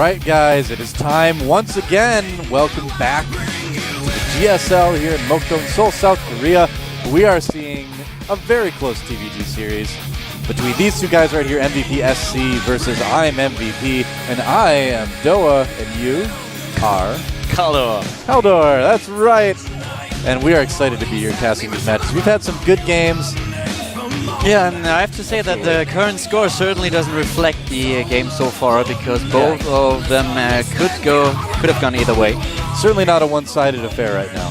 right, guys, it is time once again. Welcome back to the GSL here in Mokdong, Seoul, South Korea. We are seeing a very close TVG series between these two guys right here, MVP SC versus I'm MVP, and I am Doa, and you are Kaldor. That's right. And we are excited to be here casting these matches. We've had some good games. Yeah, and I have to say that the current score certainly doesn't reflect the game so far, because both of them could have gone either way. Certainly not a one-sided affair right now.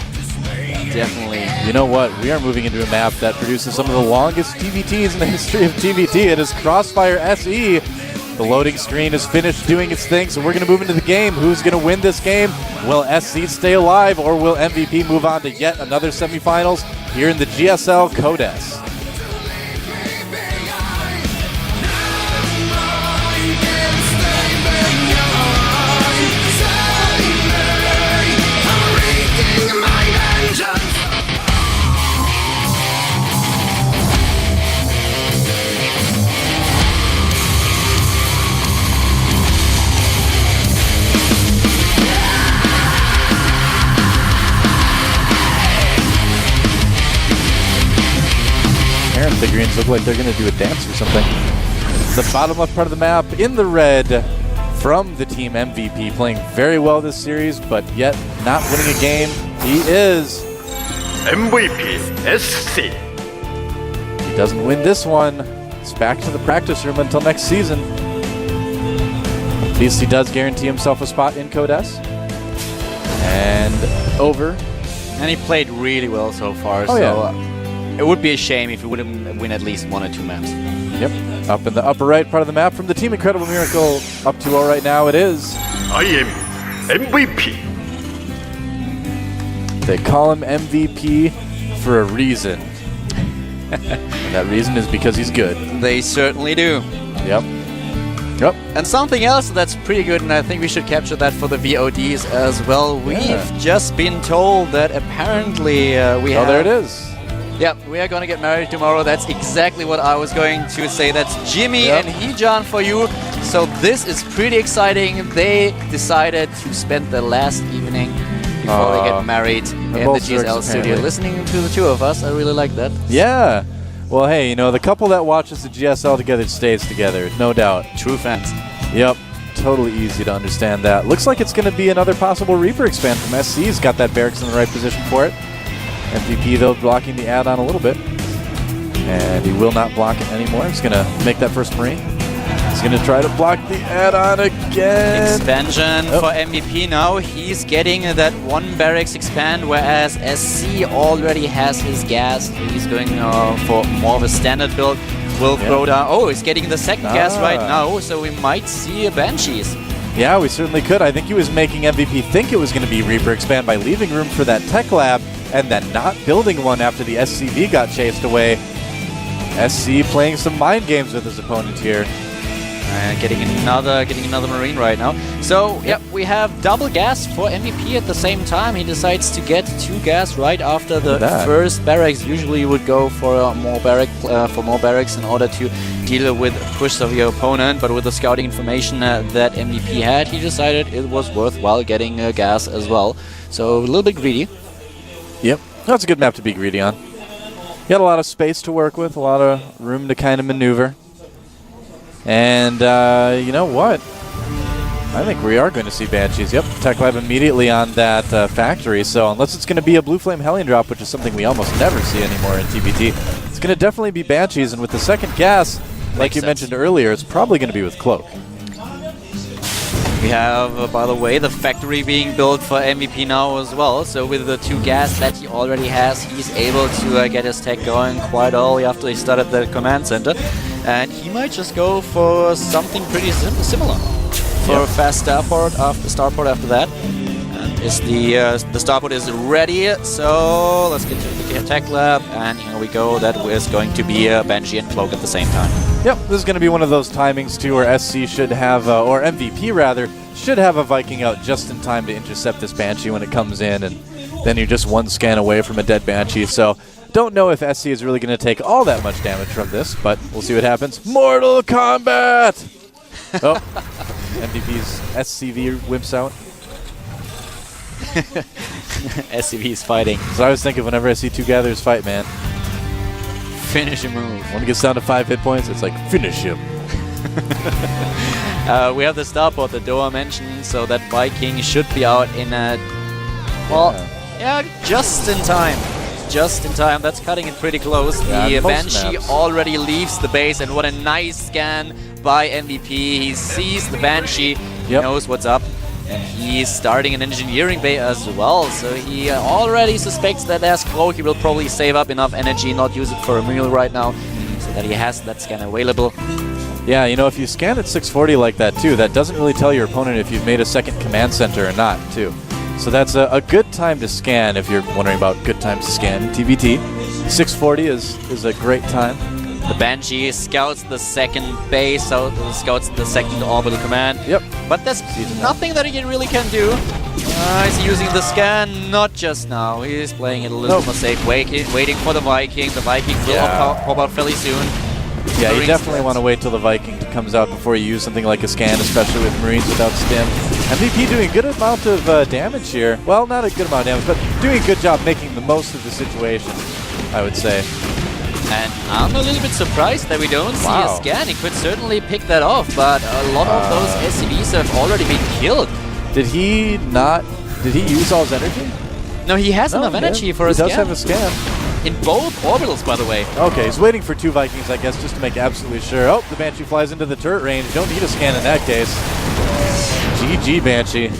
Definitely. You know what? We are moving into a map that produces some of the longest TVTs in the history of TVT. It is Crossfire SE. The loading screen is finished doing its thing, so we're going to move into the game. Who's going to win this game? Will SC stay alive, or will MVP move on to yet another semifinals here in the GSL Codes? Figurines look like they're going to do a dance or something. The bottom left part of the map in the red from the team MVP, playing very well this series, but yet not winning a game. He is MVP SC. He doesn't win this one. It's back to the practice room until next season. At least he does guarantee himself a spot in Code S. And over. And he played really well so far. It would be a shame if he wouldn't win at least one or two maps. Yep. Up in the upper right part of the map from the Team Incredible Miracle, up 2-0 right now it is. I am MVP. They call him MVP for a reason. And that reason is because he's good. They certainly do. Yep. And something else that's pretty good, and I think we should capture that for the VODs as well. We've just been told that apparently we have... Oh, there it is. Yep, we are going to get married tomorrow. That's exactly what I was going to say. That's Jimmy and Heejan for you. So this is pretty exciting. They decided to spend the last evening before they get married in the GSL studio. Listening to the two of us, I really like that. Yeah. Well, hey, you know, the couple that watches the GSL together stays together, no doubt. True fans. Yep. Totally easy to understand that. Looks like it's going to be another possible Reaper expand from SC. He's got that barracks in the right position for it. MVP, though, blocking the add-on a little bit. And he will not block it anymore. He's going to make that first Marine. He's going to try to block the add-on again. Expansion for MVP now. He's getting that one barracks expand, whereas SC already has his gas. He's going for more of a standard build. Will throw down. Oh, he's getting the second gas right now, so we might see a Banshees. Yeah, we certainly could. I think he was making MVP think it was going to be Reaper expand by leaving room for that tech lab and then not building one after the SCV got chased away. SC playing some mind games with his opponent here. Getting another Marine right now. So, we have double gas for MVP at the same time. He decides to get 2 gas right after the first barracks. Usually you would go for more barracks in order to deal with push of your opponent, but with the scouting information that MVP had, he decided it was worthwhile getting gas as well. So, a little bit greedy. Yep, that's a good map to be greedy on. You got a lot of space to work with, a lot of room to kind of maneuver. And you know what? I think we are going to see Banshees. Yep, Tech Lab immediately on that factory. So unless it's going to be a Blue Flame Hellion drop, which is something we almost never see anymore in TBT, it's going to definitely be Banshees. And with the second gas, like you mentioned earlier, it's probably going to be with Cloak. We have, by the way, the factory being built for MVP now as well. So with the 2 gas that he already has, he's able to get his tech going quite early after he started the command center. And he might just go for something pretty similar. For a fast starport after that. And the starport is ready. So let's get to the tech lab. And here we go. That is going to be a Banshee and Cloak at the same time. Yep, this is going to be one of those timings too where SC should have, or MVP rather, should have a Viking out just in time to intercept this Banshee when it comes in, and then you're just one scan away from a dead Banshee. So don't know if SC is really going to take all that much damage from this, but we'll see what happens. Mortal Kombat! Oh, MVP's SCV wimps out. SCV is fighting. So I always think of whenever I see two gatherers fight, man. Finish a move. When it gets down to 5 hit points, it's like, finish him. We have the starport that Doa mentioned, so that Viking should be out in a... Well, yeah, just in time. Just in time. That's cutting it pretty close. Yeah, the most Banshee maps. already leaves the base, and what a nice scan by MVP. He sees the Banshee, he knows what's up, and he's starting an engineering bay as well. So he already suspects that there's Cloak. He will probably save up enough energy, not use it for a meal right now, so that he has that scan available. Yeah, you know, if you scan at 640 like that, too, that doesn't really tell your opponent if you've made a second command center or not, too. So that's a good time to scan if you're wondering about good times to scan in TBT. 640 is a great time. The Banshee scouts the second base, so scouts the second orbital command. Yep. But there's nothing that he really can do. He's using the scan, not just now. He's playing it a little more safe, waiting for the Viking. The Viking will pop out fairly soon. Yeah, you Marines definitely want to wait till the Viking comes out before you use something like a scan, especially with Marines without stim. MVP doing a good amount of damage here. Well, not a good amount of damage, but doing a good job making the most of the situation, I would say. And I'm a little bit surprised that we don't see a scan. He could certainly pick that off, but a lot of those SCVs have already been killed. Did he use all his energy? No, he has enough energy for a scan. He does have a scan. In both orbitals, by the way. Okay, he's waiting for two Vikings, I guess, just to make absolutely sure. Oh, the Banshee flies into the turret range. Don't need a scan in that case. GG, Banshee.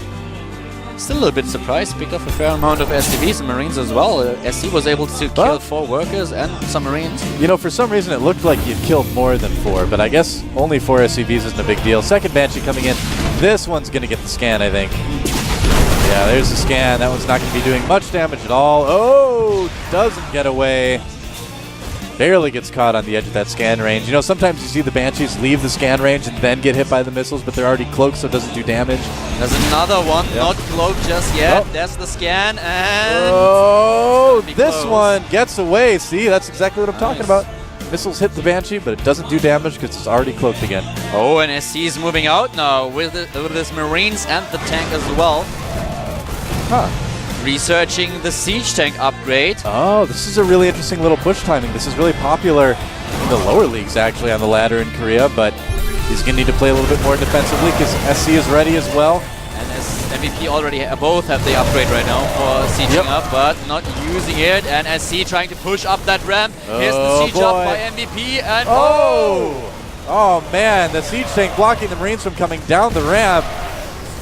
Still a little bit surprised. Picked up a fair amount of SCVs and Marines as well. SC was able to kill 4 workers and some Marines. You know, for some reason it looked like you'd killed more than 4, but I guess only 4 SCVs isn't a big deal. Second Banshee coming in. This one's going to get the scan, I think. Yeah, there's the scan. That one's not going to be doing much damage at all. Oh, doesn't get away. Barely gets caught on the edge of that scan range. You know, sometimes you see the Banshees leave the scan range and then get hit by the missiles, but they're already cloaked, so it doesn't do damage. There's another one, not cloaked just yet. There's the scan, and... Oh, this one gets away. See, that's exactly what I'm talking about. Missiles hit the Banshee, but it doesn't do damage because it's already cloaked again. Oh, and SC is moving out now with his Marines and the tank as well. Researching the siege tank upgrade. Oh, this is a really interesting little push timing. This is really popular in the lower leagues, actually, on the ladder in Korea, but he's going to need to play a little bit more defensively because SC is ready as well. And as MVP already both have the upgrade right now for sieging up, but not using it. And SC trying to push up that ramp. Here's the siege up by MVP, and oh man, the siege tank blocking the Marines from coming down the ramp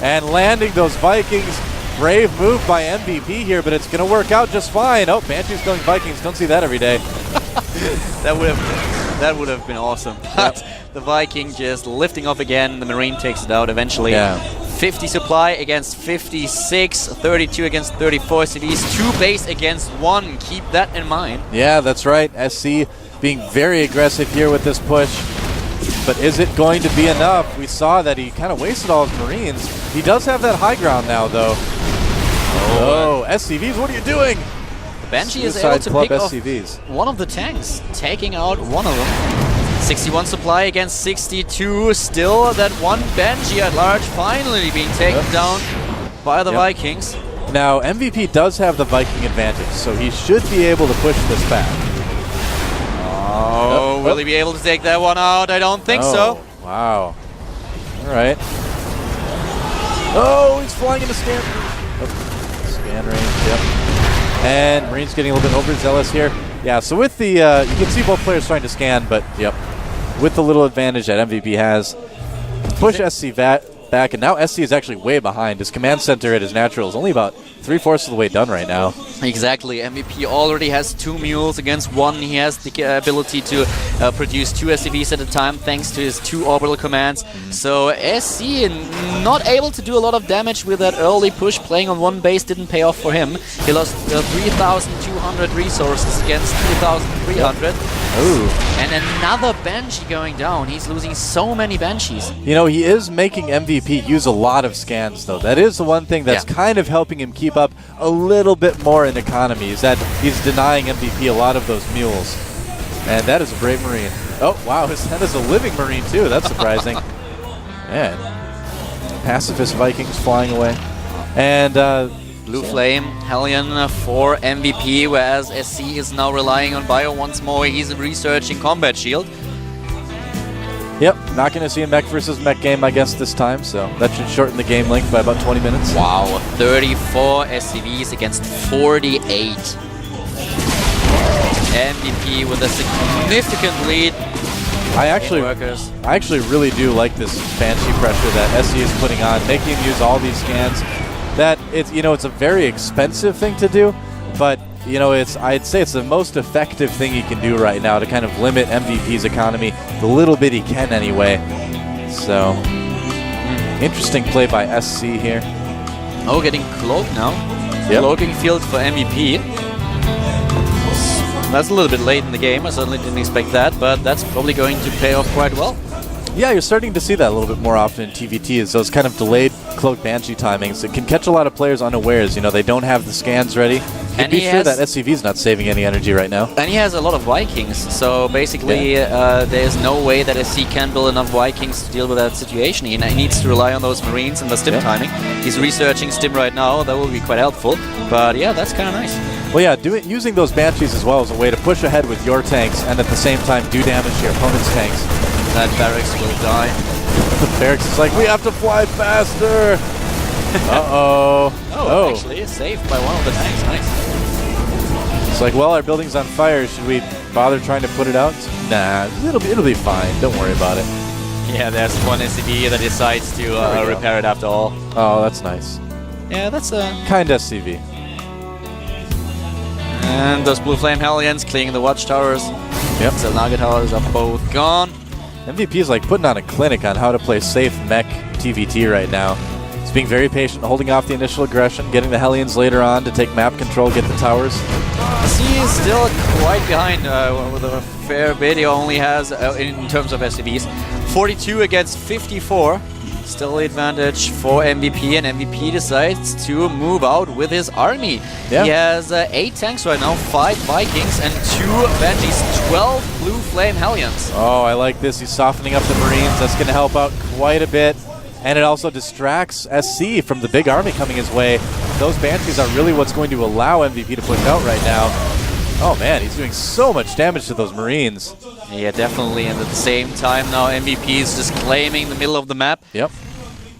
and landing those Vikings. Brave move by MVP here, but it's going to work out just fine. Oh, Banshee's going Vikings. Don't see that every day. that would have been awesome. But the Viking just lifting off again. The Marine takes it out eventually. Yeah. 50 supply against 56, 32 against 34 CVs, 2 base against 1. Keep that in mind. Yeah, that's right. SC being very aggressive here with this push. But is it going to be enough? We saw that he kind of wasted all his Marines. He does have that high ground now, though. Oh, SCVs, what are you doing? The Banshee is able to pick SCVs. off one of the tanks, taking out one of them. 61 supply against 62. Still that one Banshee at large finally being taken down by the Vikings. Now, MVP does have the Viking advantage, so he should be able to push this back. Oh, will he be able to take that one out? I don't think so. Wow. All right. Oh, he's flying into scan. Scan range, And Marine's getting a little bit overzealous here. Yeah, so with the, you can see both players trying to scan, but with the little advantage that MVP has, push SC back, and now SC is actually way behind. His command center at his natural is only about 3/4 of the way done right now. Exactly. MVP already has 2 mules against 1. He has the ability to produce 2 SCVs at a time thanks to his 2 orbital commands. So SC not able to do a lot of damage with that early push. Playing on 1 base didn't pay off for him. He lost 3,200 resources against 2,300. Ooh. And another Banshee going down. He's losing so many Banshees. You know, he is making MVP use a lot of scans, though. That is the one thing that's kind of helping him keep up a little bit more in economy, is that he's denying MVP a lot of those mules. And that is a brave Marine. Oh, wow, that is a living Marine, too. That's surprising. Man. pacifist Vikings flying away. And Blue Flame, Hellion for MVP, whereas SC is now relying on Bio once more. He's researching Combat Shield. Yep, not going to see a mech versus mech game, I guess, this time, so that should shorten the game length by about 20 minutes. Wow, 34 SCVs against 48. MVP with a significant lead. I actually really do like this Banshee pressure that SC is putting on, making him use all these scans. That it's it's a very expensive thing to do, but I'd say it's the most effective thing he can do right now to kind of limit MVP's economy the little bit he can anyway. So, interesting play by SC here. Oh, getting cloaked now. Yep. Cloaking field for MVP. That's a little bit late in the game. I certainly didn't expect that, but that's probably going to pay off quite well. Yeah, you're starting to see that a little bit more often in TVT, is those kind of delayed cloak Banshee timings. It can catch a lot of players unawares. They don't have the scans ready. And be sure that SCV's not saving any energy right now. And he has a lot of Vikings, so basically there's no way that SC can build enough Vikings to deal with that situation. He needs to rely on those Marines and the stim timing. He's researching stim right now. That will be quite helpful. But yeah, that's kind of nice. Well, yeah, using those Banshees as well as a way to push ahead with your tanks and at the same time do damage to your opponent's tanks. That barracks will die. The barracks is like, we have to fly faster! Uh-oh. Oh, actually, it's saved by one of the tanks. Nice. It's like, well, our building's on fire. Should we bother trying to put it out? Nah, it'll be fine. Don't worry about it. Yeah, there's one SCV that decides to repair it after all. Oh, that's nice. Yeah, that's a kind SCV. And those Blue Flame Hellions cleaning the watchtowers. Yep. So Naga towers are both gone. MVP is like putting on a clinic on how to play safe mech TVT right now. He's being very patient, holding off the initial aggression, getting the Hellions later on to take map control, get the towers. He is still quite behind with a fair bit. He only has, in terms of SCVs, 42 against 54. Still the advantage for MVP, and MVP decides to move out with his army. Yeah. He has 8 tanks right now, 5 Vikings and 2 Banshees, 12 Blue Flame Hellions. Oh, I like this. He's softening up the Marines. That's going to help out quite a bit. And it also distracts SC from the big army coming his way. Those Banshees are really what's going to allow MVP to push out right now. Oh man, he's doing so much damage to those Marines. Yeah, definitely. And at the same time now, MVP is just claiming the middle of the map. Yep.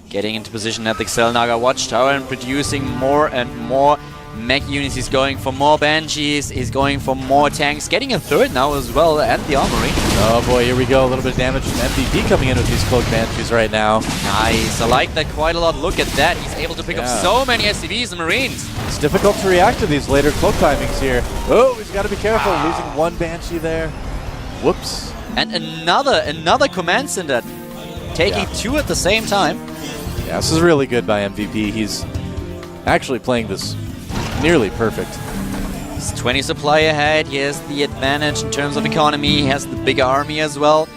Getting into position at the Xelnaga Watchtower and producing more and more mech units. He's going for more Banshees. He's going for more tanks. Getting a third now as well, and the armory. Oh boy, here we go. A little bit of damage from MVP coming in with these cloaked Banshees right now. Nice. I like that quite a lot. Look at that. He's able to pick up so many SCVs and Marines. It's difficult to react to these later cloak timings here. Oh, he's got to be careful. Losing one Banshee there. Whoops. And another command center. Taking 2 at the same time. Yeah, this is really good by MVP. He's actually playing this nearly perfect. He's 20 supply ahead. He has the advantage in terms of economy. He has the bigger army as well.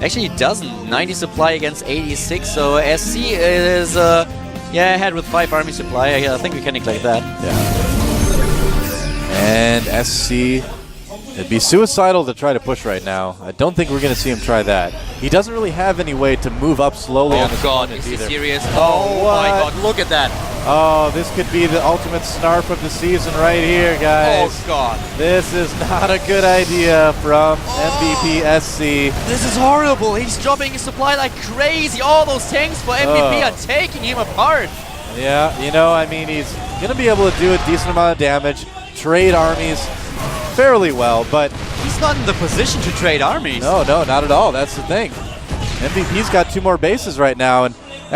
Actually, he doesn't. 90 supply against 86. So SC is ahead with 5 army supply. I think we can neglect that. Yeah. And SC, it'd be suicidal to try to push right now. I don't think we're going to see him try that. He doesn't really have any way to move up slowly on his opponent is he either. serious? Oh my god, look at that. Oh, this could be the ultimate snarf of the season right here, guys. Oh god. This is not a good idea from MVP SC. This is horrible. He's dropping his supply like crazy. All those tanks for MVP are taking him apart. Yeah, I mean, he's going to be able to do a decent amount of damage, trade armies fairly well, but he's not in the position to trade armies. No, not at all. That's the thing. MVP's got 2 more bases right now, and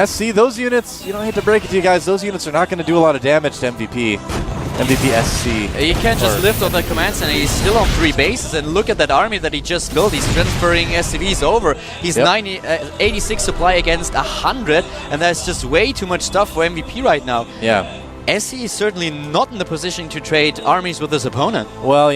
SC, those units, I hate to break it to you guys, those units are not going to do a lot of damage to MVP. MVP SC. You can't just lift on the command center. He's still on 3 bases, and look at that army that he just built. He's transferring SCVs over. He's 86 supply against 100, and that's just way too much stuff for MVP right now. Yeah. SC is certainly not in the position to trade armies with his opponent. Well,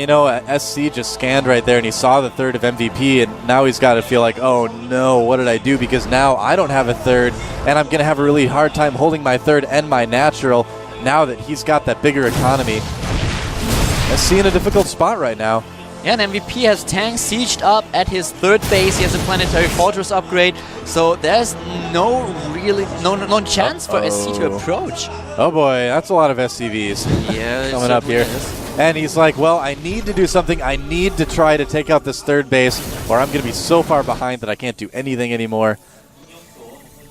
SC just scanned right there, and he saw the third of MVP, and now he's got to feel like, oh no, what did I do? Because now I don't have a third, and I'm going to have a really hard time holding my third and my natural now that he's got that bigger economy. SC in a difficult spot right now. Yeah, and MVP has tanks sieged up at his third base. He has a planetary fortress upgrade, so there's no chance for SC to approach. Oh boy, that's a lot of SCVs coming up here. And he's like, well, I need to do something. I need to try to take out this third base, or I'm going to be so far behind that I can't do anything anymore.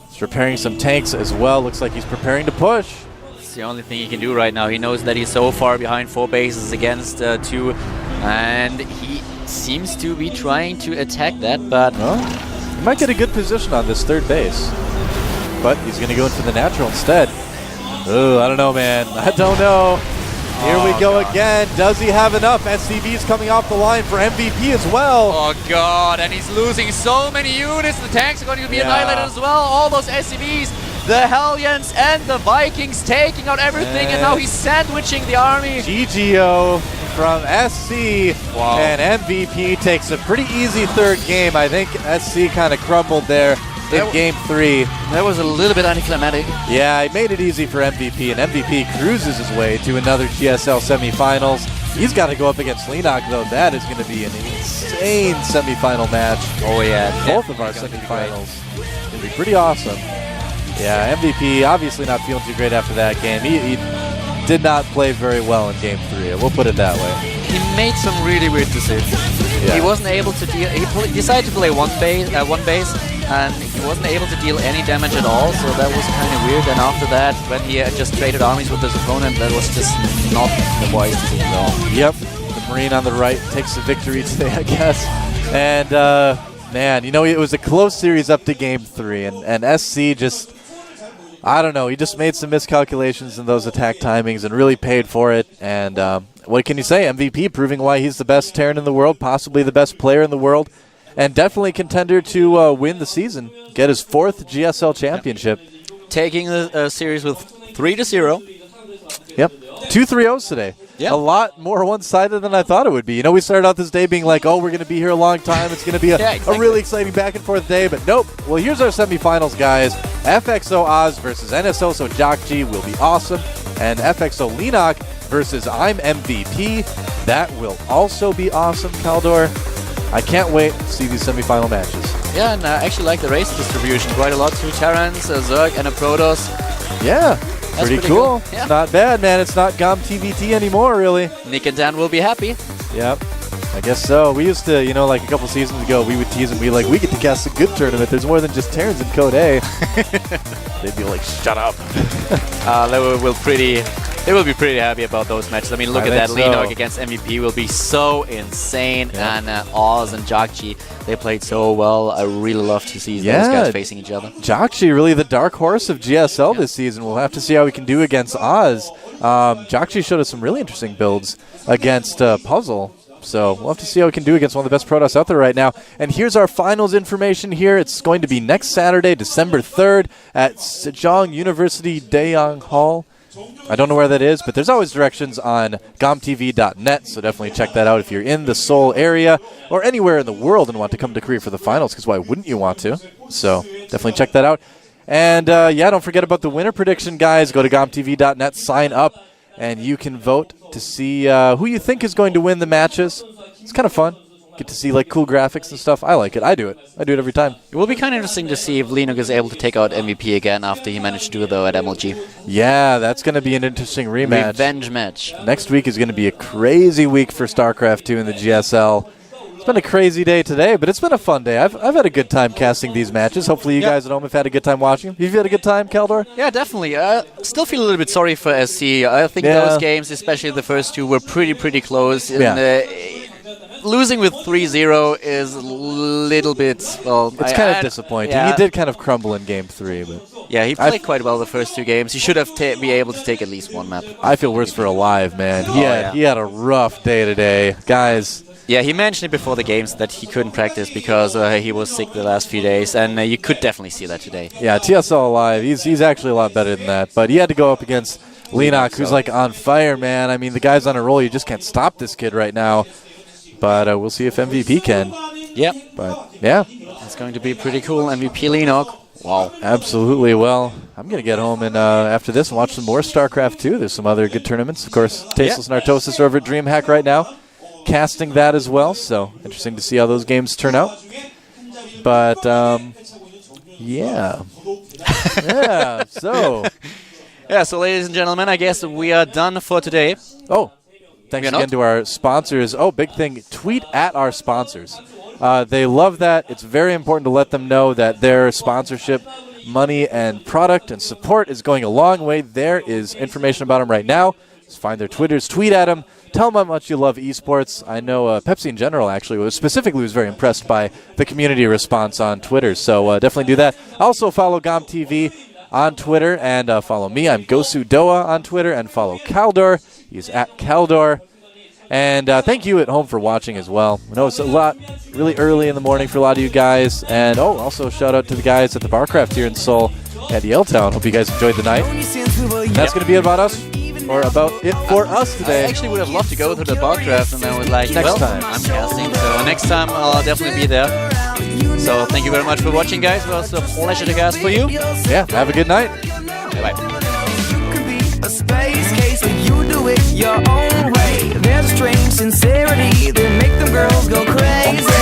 He's repairing some tanks as well. Looks like he's preparing to push. It's the only thing he can do right now. He knows that he's so far behind 4 bases against 2, and he seems to be trying to attack that, but... Well, he might get a good position on this third base, but he's going to go in for the natural instead. Oh, I don't know, man. I don't know. Here we go again. Does he have enough? SCVs coming off the line for MVP as well. Oh, God. And he's losing so many units. The tanks are going to be annihilated as well. All those SCVs, the Hellions and the Vikings taking out everything. And now he's sandwiching the army. GGO from SC. Wow. And MVP takes a pretty easy third game. I think SC kind of crumbled there in Game 3. That was a little bit anticlimactic. Yeah, he made it easy for MVP, and MVP cruises his way to another GSL semifinals. He's got to go up against Leenock, though. That is going to be an insane semifinal match. Oh, yeah. Both of our semifinals. It's going to be pretty awesome. Yeah, MVP obviously not feeling too great after that game. He did not play very well in Game 3. We'll put it that way. He made some really weird decisions. Yeah. He wasn't able to deal. He decided to play one base, and he wasn't able to deal any damage at all. So that was kind of weird. And after that, when he just traded armies with his opponent, that was just not the wise decision at all. Yep, the Marine on the right takes the victory today, I guess. And man, you know, it was a close series up to Game 3, and SC just. I don't know. He just made some miscalculations in those attack timings and really paid for it. And what can you say? MVP proving why he's the best Terran in the world, possibly the best player in the world, and definitely contender to win the season, get his 4th GSL championship. Taking the series with 3-0. Yep. 2 3-0s today. Yep. A lot more one-sided than I thought it would be. You know, we started out this day being like, oh, we're going to be here a long time. It's going to be a really exciting back-and-forth day. But nope. Well, here's our semifinals, guys. FXO Oz versus NSO So Jockji will be awesome. And FXO Leenock versus I'm MVP. That will also be awesome, Kaldor. I can't wait to see these semifinal matches. Yeah, and I actually like the race distribution quite a lot. 2 Terrans, a Zerg, and a Protoss. Yeah. Pretty cool. Yeah. It's not bad, man. It's not GOMTV anymore, really. Nick and Dan will be happy. Yep. I guess so. We used to, you know, like a couple seasons ago, we would tease and be like, we get to cast a good tournament. There's more than just Terrans in Code A. They'd be like, shut up. They will be pretty happy about those matches. I mean, look at that. Leenock against MVP will be so insane. Yeah. And Oz and Jockji, they played so well. I really love to see those guys facing each other. Jockji, really the dark horse of GSL this season. We'll have to see how we can do against Oz. Jockji showed us some really interesting builds against Puzzle. So we'll have to see how we can do against one of the best Protoss out there right now. And here's our finals information here. It's going to be next Saturday, December 3rd at Sejong University Daeyoung Hall. I don't know where that is, but there's always directions on GOMTV.net, so definitely check that out if you're in the Seoul area or anywhere in the world and want to come to Korea for the finals, because why wouldn't you want to? So definitely check that out. And, yeah, don't forget about the winner prediction, guys. Go to GOMTV.net, sign up, and you can vote to see who you think is going to win the matches. It's kind of fun. Get to see like cool graphics and stuff. I like it. I do it every time. It will be kind of interesting to see if Leenock is able to take out MVP again after he managed to do it though at MLG. Yeah, that's going to be an interesting rematch. Revenge match. Next week is going to be a crazy week for StarCraft 2 in the GSL. It's been a crazy day today, but it's been a fun day. I've had a good time casting these matches. Hopefully you guys at home have had a good time watching them. Have you had a good time, Kaldor? Yeah, definitely. Still feel a little bit sorry for SC. I think those games, especially the first 2, were pretty close. Losing with 3-0 is a little bit, well... It's kind of disappointing. Yeah. He did kind of crumble in Game 3. But yeah, he played quite well the first 2 games. He should have be able to take at least 1 map. I feel worse for Alive, man. He had a rough day today. Guys... Yeah, he mentioned it before the games that he couldn't practice because he was sick the last few days, and you could definitely see that today. Yeah, TSL Alive, he's actually a lot better than that. But he had to go up against Leenock, who's like on fire, man. I mean, the guy's on a roll. You just can't stop this kid right now. But we'll see if MVP can. Yep. But, yeah. It's going to be pretty cool. MVP Leenock. Wow. Absolutely. Well, I'm going to get home and after this watch some more StarCraft 2. There's some other good tournaments. Of course, Tasteless and Artosis are over at DreamHack right now. casting that as well, so interesting to see how those games turn out. But, yeah. Yeah, so. Yeah, so ladies and gentlemen, I guess we are done for today. Oh, thanks again to our sponsors. Oh, big thing, tweet at our sponsors. They love that. It's very important to let them know that their sponsorship money and product and support is going a long way. There is information about them right now. Just find their Twitters, tweet at them, tell them how much you love esports. I know Pepsi in general actually was very impressed by the community response on Twitter, so definitely do that. Also follow GOMTV on Twitter and follow me. I'm Gosu Doa on Twitter, and follow Kaldor. He's at Kaldor. And thank you at home for watching as well. I know it's a lot, really early in the morning for a lot of you guys. And also shout out to the guys at the Barcraft here in Seoul at Yaletown. Hope you guys enjoyed the night. And that's going to be about us, or about it for us today. I actually would have loved to go to the Barcraft, and I was like, next time. I'm casting, so next time I'll definitely be there. So thank you very much for watching, guys. It was a pleasure to cast for you. Yeah, have a good night. Bye-bye. A space case where you do it your own way. There's a strange sincerity that make them girls go crazy.